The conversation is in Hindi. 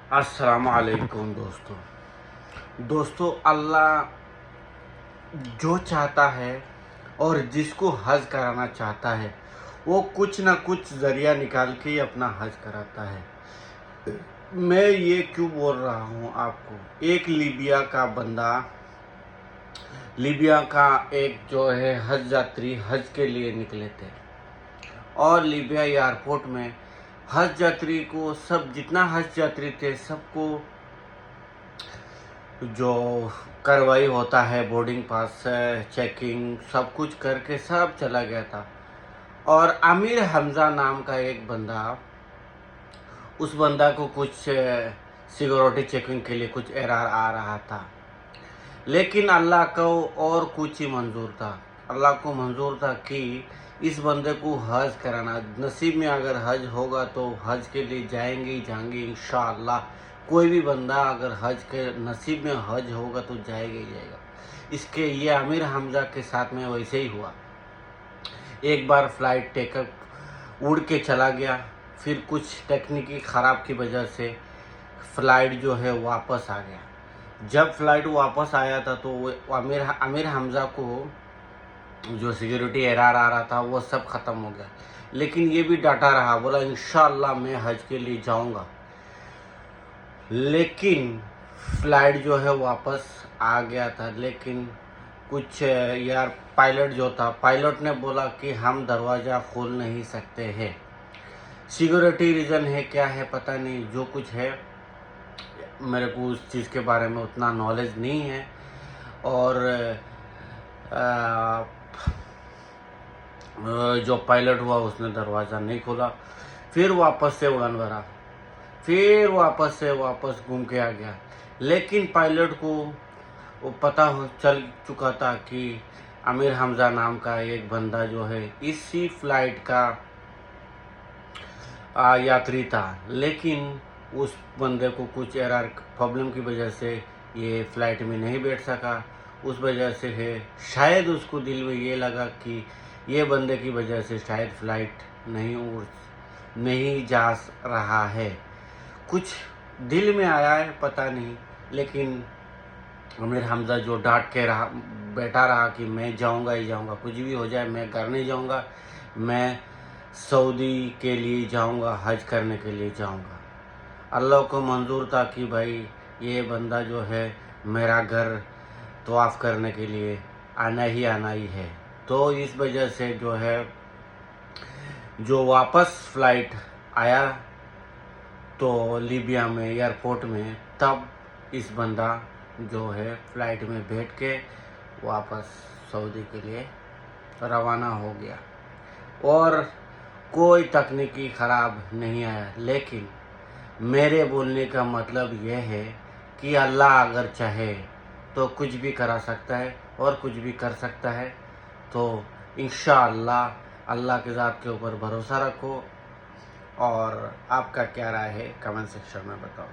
अस्सलाम वालेकुम दोस्तों अल्लाह जो चाहता है और जिसको हज कराना चाहता है वो कुछ ना कुछ ज़रिया निकाल के ही अपना हज कराता है। मैं ये क्यों बोल रहा हूँ आपको, एक लीबिया का एक जो है हज यात्री हज के लिए निकले थे और लीबिया एयरपोर्ट में हज यात्री को सब जितना हज यात्री थे सबको जो कार्रवाई होता है बोर्डिंग पास चेकिंग सब कुछ करके सब चला गया था। और आमिर हमजा नाम का एक बंदा, उस बंदा को कुछ सिक्योरिटी चेकिंग के लिए कुछ एरर आ रहा था, लेकिन अल्लाह को और कुछ ही मंजूर था। अल्लाह को मंजूर था कि इस बंदे को हज कराना, नसीब में अगर हज होगा तो हज के लिए जाएंगे ही जाएंगे इंशाअल्लाह। कोई भी बंदा अगर हज के नसीब में हज होगा तो जाएगा ही जाएगा। इसके ये आमिर हमजा के साथ में वैसे ही हुआ। एक बार फ्लाइट टेकअप उड़ के चला गया, फिर कुछ टेक्निकी ख़राब की वजह से फ़्लाइट जो है वापस आ गया। जब फ्लाइट वापस आया था तो वो आमिर हमजा को जो सिक्योरिटी एरर आ रहा था वो सब ख़त्म हो गया, लेकिन ये भी डटा रहा, बोला इंशाअल्लाह मैं हज के लिए जाऊंगा। लेकिन फ्लाइट जो है वापस आ गया था, लेकिन कुछ यार पायलट जो था, पायलट ने बोला कि हम दरवाज़ा खोल नहीं सकते हैं। सिक्योरिटी रीज़न है क्या है पता नहीं, जो कुछ है मेरे को उस चीज़ के बारे में उतना नॉलेज नहीं है। और जो पायलट हुआ उसने दरवाज़ा नहीं खोला, फिर वापस से उड़ान भरा, फिर वापस घूम के आ गया। लेकिन पायलट को वो पता चल चुका था कि आमिर हमजा नाम का एक बंदा जो है इसी फ्लाइट का यात्री था, लेकिन उस बंदे को कुछ एरर प्रॉब्लम की वजह से ये फ्लाइट में नहीं बैठ सका। उस वजह से है शायद उसको दिल में ये लगा कि ये बंदे की वजह से शायद फ्लाइट नहीं जा रहा है, कुछ दिल में आया है पता नहीं। लेकिन आमिर हमजा जो डांट के बैठा रहा कि मैं जाऊंगा ही जाऊंगा, कुछ भी हो जाए मैं घर नहीं जाऊंगा, मैं सऊदी के लिए जाऊंगा, हज करने के लिए जाऊंगा। अल्लाह को मंजूर था कि भाई ये बंदा जो है मेरा घर तवाफ़ करने के लिए आना ही है। तो इस वजह से जो है जो वापस फ्लाइट आया तो लीबिया में एयरपोर्ट में, तब इस बंदा जो है फ्लाइट में बैठ के वापस सऊदी के लिए रवाना हो गया और कोई तकनीकी ख़राब नहीं आया। लेकिन मेरे बोलने का मतलब यह है कि अल्लाह अगर चाहे तो कुछ भी करा सकता है और कुछ भी कर सकता है। तो इंशाअल्लाह अल्लाह के ज़ात के ऊपर भरोसा रखो। और आपका क्या राय है कमेंट सेक्शन में बताओ।